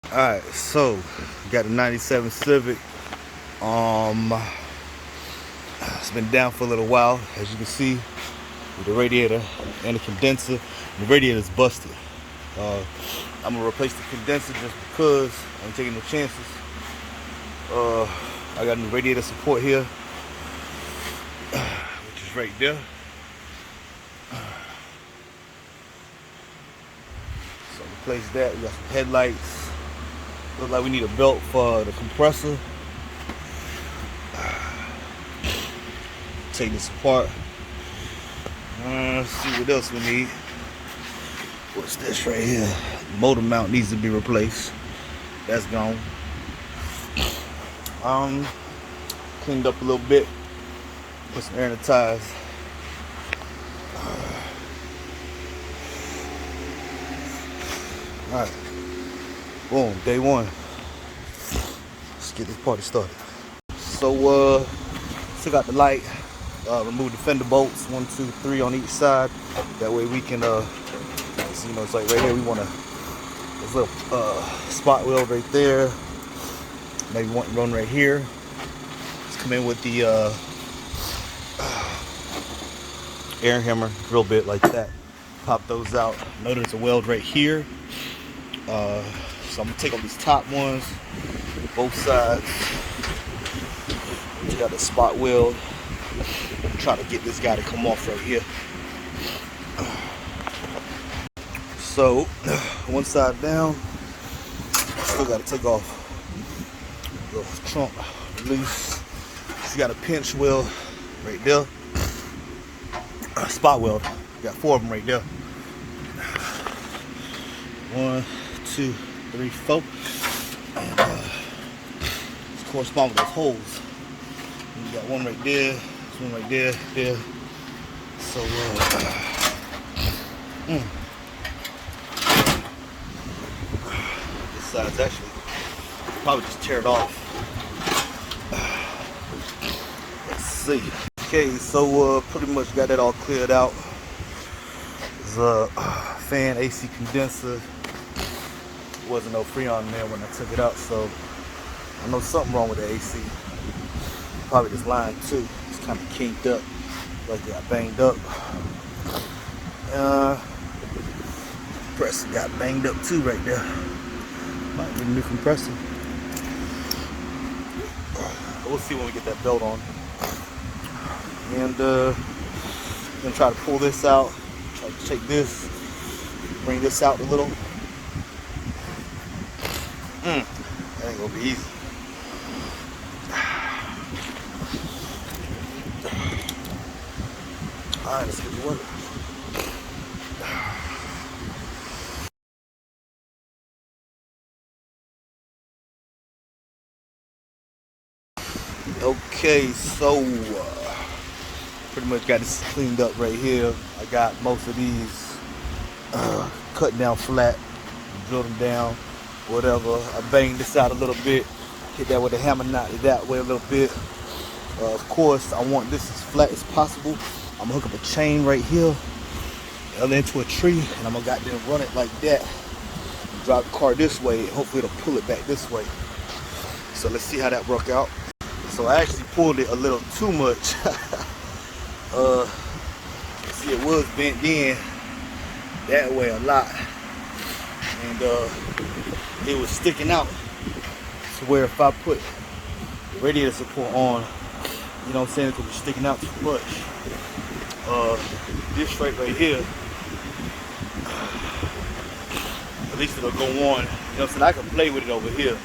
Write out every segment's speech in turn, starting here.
Alright, so got the 97 Civic. It's been down for a little while, as you can see, with the radiator and the condenser. The radiator's busted. I'm gonna replace the condenser just because I'm taking no chances. I got new radiator support here, which is right there. So replace that. We got some headlights. Look like we need a belt for the compressor. Take this apart. Let's see what else we need. What's this right here? Motor mount needs to be replaced. That's gone. Cleaned up a little bit. Put some air in the tires. Alright. Boom, day one. Let's get this party started. So took out the light, remove the fender bolts, 1, 2, 3 on each side. That way we can so, it's like right here we want this little spot weld right there. Maybe one right here. Let's come in with the air hammer, drill bit like that. Pop those out. Notice a weld right here. So I'm gonna take off these top ones, both sides. You got the spot weld. Try to get this guy to come off right here. So one side down. Still got to take off the trunk loose. You got a pinch weld right there. Spot weld. Got 4 of them right there. 1, 2, 3, 4. And it's correspond with those holes. And you got one right there. This one right there. There. So this side's actually probably just tear it off. Let's see. Okay, so pretty much got that all cleared out. There's a fan, AC condenser. Wasn't no Freon there when I took it out, so I know something wrong with the AC. Probably this line too. It's kind of kinked up, like it got banged up. Compressor got banged up too right there. Might need a new compressor. We'll see when we get that belt on. And I'm gonna try to pull this out. Try to take this, bring this out a little. That ain't gonna be easy. Alright, let's get to work. Okay, so pretty much got this cleaned up right here. I got most of these cut down flat, drilled them down, whatever. I banged this out a little bit, hit that with a hammer, knocked it that way a little bit. Of course, I want this as flat as possible. I'm gonna hook up a chain right here, into a tree, and I'm gonna goddamn run it like that. Drive the car this way, and hopefully it'll pull it back this way. So let's see how that work out. So I actually pulled it a little too much. See, it was bent in that way a lot, and it was sticking out to where if I put the radiator support on, you know what I'm saying, it could be sticking out too much. This right here, at least it'll go on. You know what I'm saying? I can play with it over here.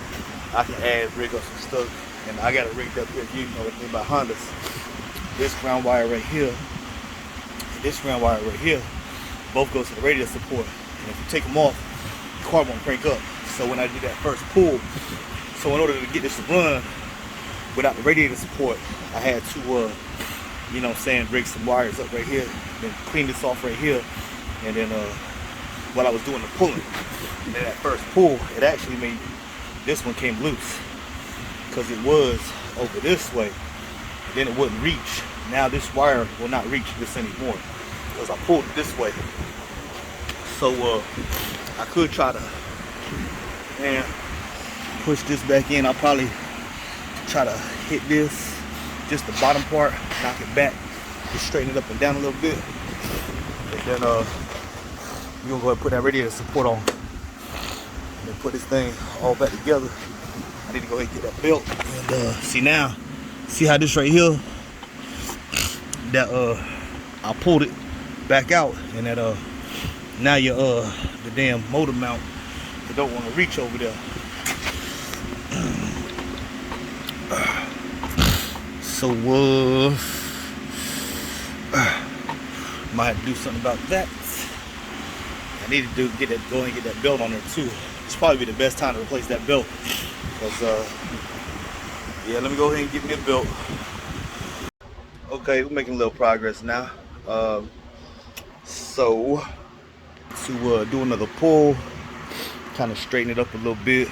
I can rig up some stuff. And I got it rigged up here, you know, in my Hondas. This ground wire right here, and this ground wire right here, both go to the radiator support. And if you take them off, the car won't crank up. So when I did that first pull, so in order to get this to run without the radiator support, I had to, you know what I'm saying, rig some wires up right here, then clean this off right here, and then while I was doing the pulling, and then that first pull, it actually made this one came loose. Because it was over this way, and then it wouldn't reach. Now this wire will not reach this anymore because I pulled it this way. So I could try to, man, push this back in. I'll probably try to hit this, just the bottom part, knock it back, just straighten it up and down a little bit. And then we're gonna go ahead and put that radiator support on. And then put this thing all back together. I need to go ahead and get that belt. And see how this right here, that I pulled it back out, and that now your the damn motor mount, you don't want to reach over there. So might have to do something about that. I need to go and get that belt on there too. It's probably be the best time to replace that belt. Cause yeah, let me go ahead and get me a belt. Okay, we're making a little progress now. So to do another pull, kind of straighten it up a little bit.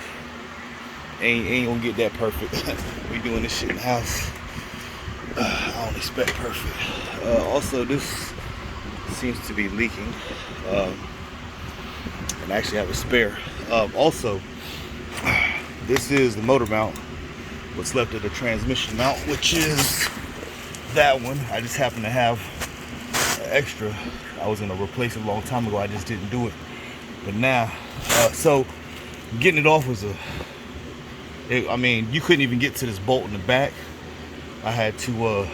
Ain't gonna get that perfect. We doing this shit in the house. I don't expect perfect. Also, this seems to be leaking, and I actually have a spare. Also, this is the motor mount. What's left of the transmission mount, which is that one. I just happen to have extra. I was gonna replace it a long time ago. I just didn't do it. But now, so getting it off was I mean, you couldn't even get to this bolt in the back. I had to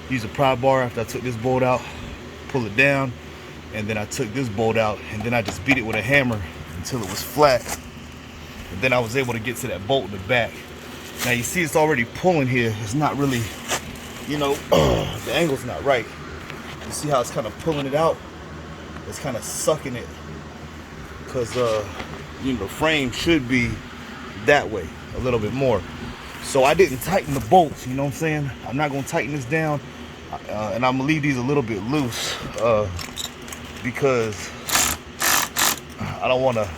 use a pry bar after I took this bolt out, pull it down, and then I took this bolt out, and then I just beat it with a hammer until it was flat. And then I was able to get to that bolt in the back. Now you see it's already pulling here. It's not really, you know, the angle's not right. You see how it's kind of pulling it out? It's kind of sucking it, because you know, the frame should be that way a little bit more. So I didn't tighten the bolts, you know what I'm saying? I'm not gonna tighten this down, and I'm gonna leave these a little bit loose, because I don't wanna,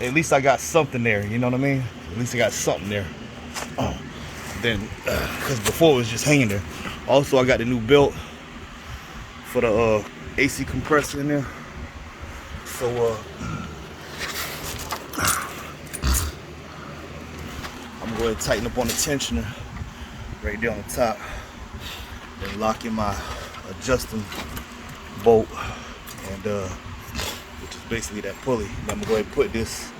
at least I got something there, you know what I mean? At least I got something there. Then, because before it was just hanging there. Also, I got the new belt for the AC compressor in there. So I'm gonna go ahead and tighten up on the tensioner right there on the top, then lock in my adjusting bolt, and which is basically that pulley. Then I'm gonna go ahead and put this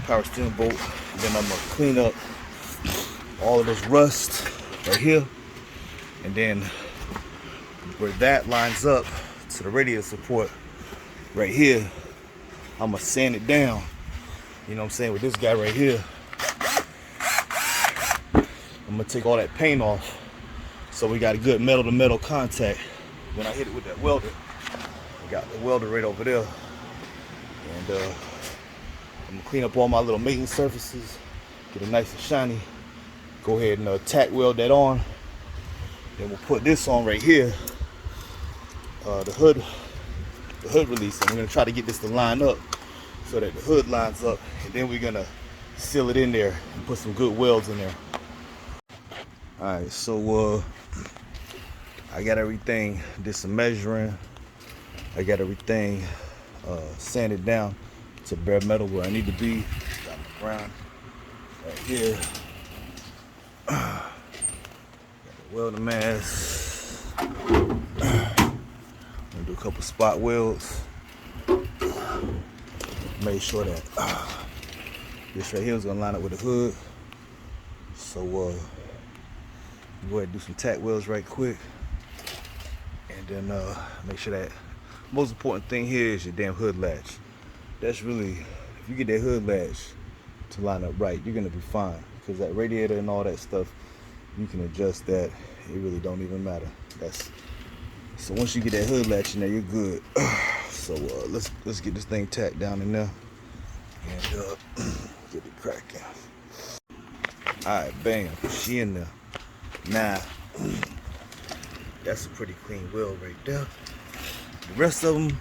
power steering bolt, and then I'm gonna clean up all of this rust right here, and then where that lines up to the radiator support right here, I'm gonna sand it down, you know what I'm saying, with this guy right here. I'm gonna take all that paint off, so we got a good metal to metal contact when I hit it with that welder. I got the welder right over there, and I'm gonna clean up all my little maintenance surfaces, get it nice and shiny. Go ahead and tack weld that on. Then we'll put this on right here, the hood release, and we're gonna try to get this to line up so that the hood lines up, and then we're gonna seal it in there and put some good welds in there. Alright, so I got everything, did some measuring. I got everything sanded down to bare metal where I need to be. Got the ground right here. Got the welding mask. I'm gonna do a couple spot welds. Make sure that this right here is gonna line up with the hood. So go ahead and do some tack welds right quick, and then make sure that most important thing here is your damn hood latch. That's really, if you get that hood latch to line up right, you're gonna be fine, because that radiator and all that stuff, you can adjust that. It really don't even matter. So once you get that hood latch in there, you're good. So let's get this thing tacked down in there and get it cracking. All right, bam, she in there. Now, that's a pretty clean weld right there. The rest of them,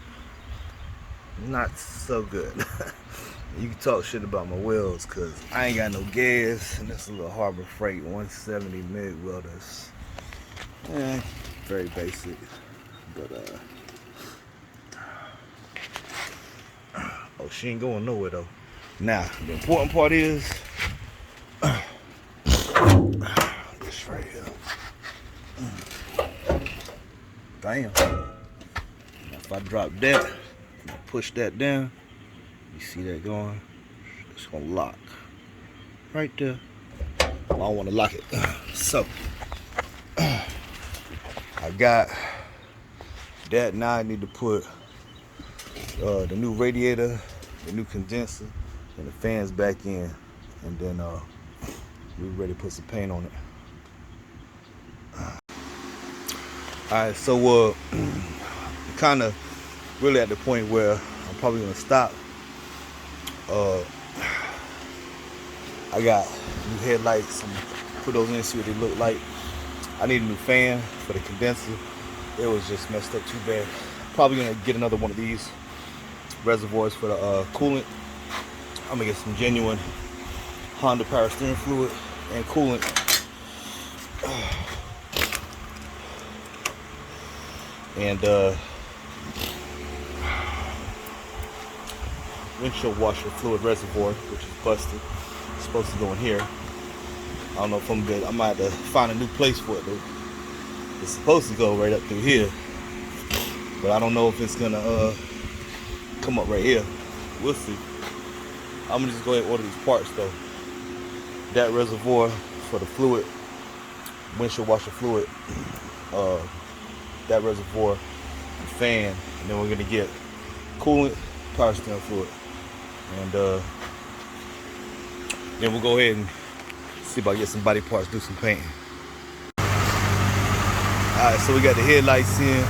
not so good. You can talk shit about my welds, cause I ain't got no gas, and that's a little Harbor Freight 170 MIG welders. Very basic, but oh, she ain't going nowhere though. Now, the important part is this right here. Damn. If I drop that, push that down, you see that going? It's gonna lock right there. I don't want to lock it. So I got that. Now I need to put the new radiator, the new condenser, and the fans back in, and then we're ready to put some paint on it. Alright, so kind of really at the point where I'm probably gonna stop. I got new headlights, and put those in, see what they look like. I need a new fan for the condenser. It was just messed up too bad. Probably gonna get another one of these reservoirs for the coolant. I'm gonna get some genuine Honda power steering fluid and coolant. And windshield washer fluid reservoir, which is busted. It's supposed to go in here. I don't know if I'm good. I might have to find a new place for it though. It's supposed to go right up through here, but I don't know if it's gonna come up right here. We'll see. I'm gonna just go ahead and order these parts though. That reservoir for the fluid, windshield washer fluid, that reservoir, the fan, and then we're gonna get coolant, power steering fluid, and then we'll go ahead and see if I can get some body parts, do some painting. Alright, so we got the headlights in,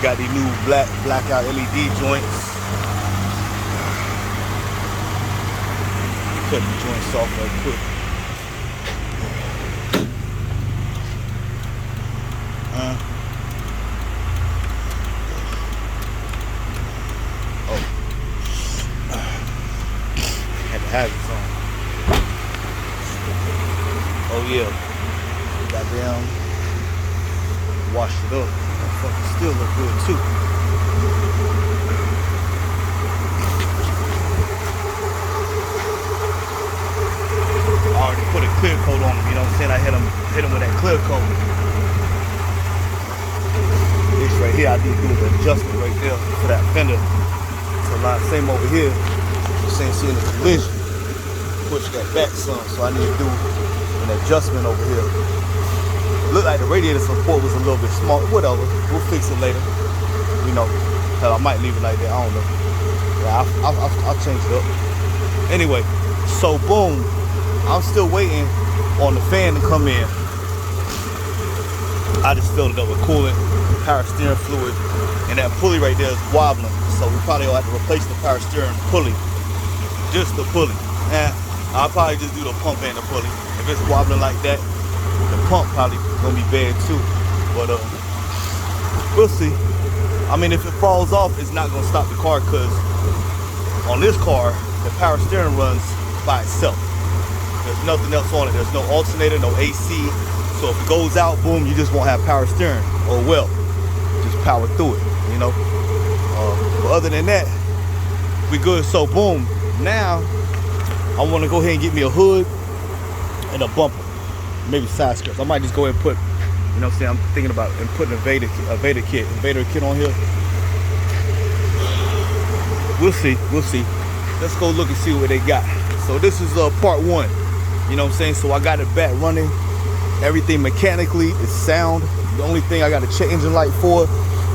got the new blackout LED joints. Cut the joints off right quick. Had it on. Oh yeah, goddamn, washed it up. That fucking still look good too. I already put a clear coat on them, you know what I'm saying? I hit them with that clear coat. This right here, I need to do the adjustment right there for that fender. It's a lot same over here. Same seeing the collision. Push that back some, so I need to do an adjustment over here. It looked like the radiator support was a little bit small. Whatever, we'll fix it later. You know, hell, I might leave it like that. I don't know. Yeah, I'll change it up. Anyway, so boom, I'm still waiting on the fan to come in. I just filled it up with coolant, power steering fluid, and that pulley right there is wobbling. So we probably will have to replace the power steering pulley. Just the pulley. I'll probably just do the pump and the pulley. If it's wobbling like that, the pump probably gonna be bad too. But we'll see. I mean, if it falls off, it's not gonna stop the car, because on this car, the power steering runs by itself. There's nothing else on it. There's no alternator, no AC. So if it goes out, boom, you just won't have power steering. Oh well, just power through it, you know. But other than that, we good. So boom. Now, I want to go ahead and get me a hood and a bumper, maybe side skirts. I might just go ahead and put, you know what I'm saying, I'm thinking about and putting a Vader kit on here. We'll see. Let's go look and see what they got. So this is part one, you know what I'm saying? So I got it back running, everything mechanically is sound. The only thing I got a check engine light for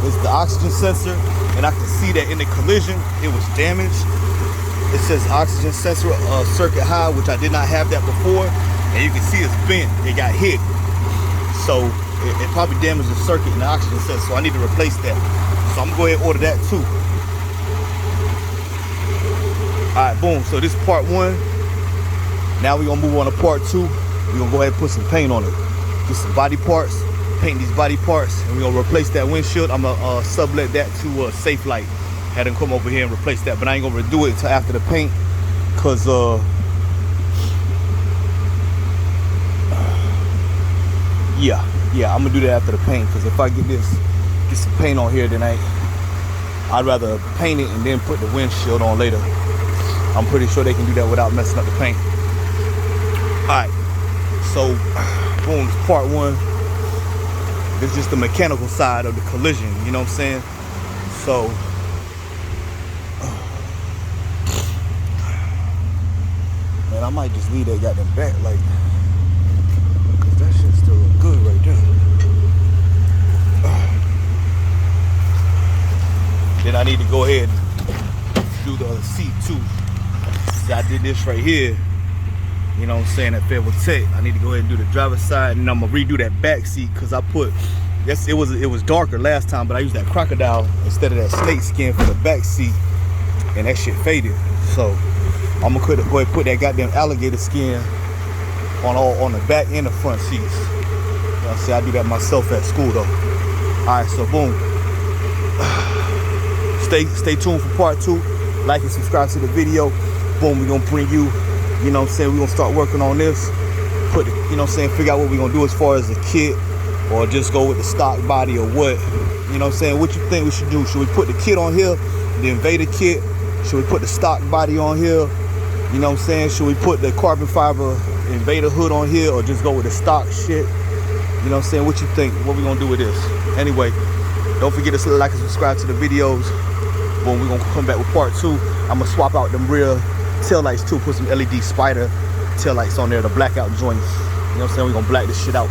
is the oxygen sensor, and I can see that in the collision, it was damaged. It says oxygen sensor circuit high, which I did not have that before. And you can see it's bent, it got hit. So it probably damaged the circuit and the oxygen sensor, so I need to replace that. So I'm gonna go ahead and order that too. All right, boom, so this is part one. Now we're gonna move on to part two. We're gonna go ahead and put some paint on it. Get some body parts, paint these body parts, and we're gonna replace that windshield. I'm gonna sublet that to Safe Light. Had them come over here and replace that, but I ain't gonna do it until after the paint, cause yeah, I'm gonna do that after the paint, cause if I get some paint on here, then I'd rather paint it and then put the windshield on later. I'm pretty sure they can do that without messing up the paint. Alright, so boom, it's part one. This is just the mechanical side of the collision, you know what I'm saying? So man, I might just leave that goddamn back, like, cause that shit still look good right there. Then I need to go ahead and do the other seat too. See, I did this right here, you know what I'm saying, at Fayetteville Tech. I need to go ahead and do the driver's side, and I'm gonna redo that back seat because I put, yes, it was darker last time, but I used that crocodile instead of that snake skin for the back seat, and that shit faded. So I'm gonna go ahead and put that goddamn alligator skin on the back and the front seats. You know what I'm saying? I do that myself at school though. Alright, so boom. Stay tuned for part two. Like and subscribe to the video. Boom, we're gonna bring you, you know what I'm saying, we're gonna start working on this. Put, you know what I'm saying, figure out what we're gonna do as far as the kit, or just go with the stock body, or what. You know what I'm saying? What you think we should do? Should we put the kit on here, the Invader kit? Should we put the stock body on here? You know what I'm saying? Should we put the carbon fiber Invader hood on here, or just go with the stock shit? You know what I'm saying? What you think? What we gonna do with this? Anyway, don't forget to like and subscribe to the videos. Boom, we're gonna come back with part two. I'm gonna swap out them rear tail lights too, put some LED spider tail lights on there, the blackout joints. You know what I'm saying? We're gonna black this shit out.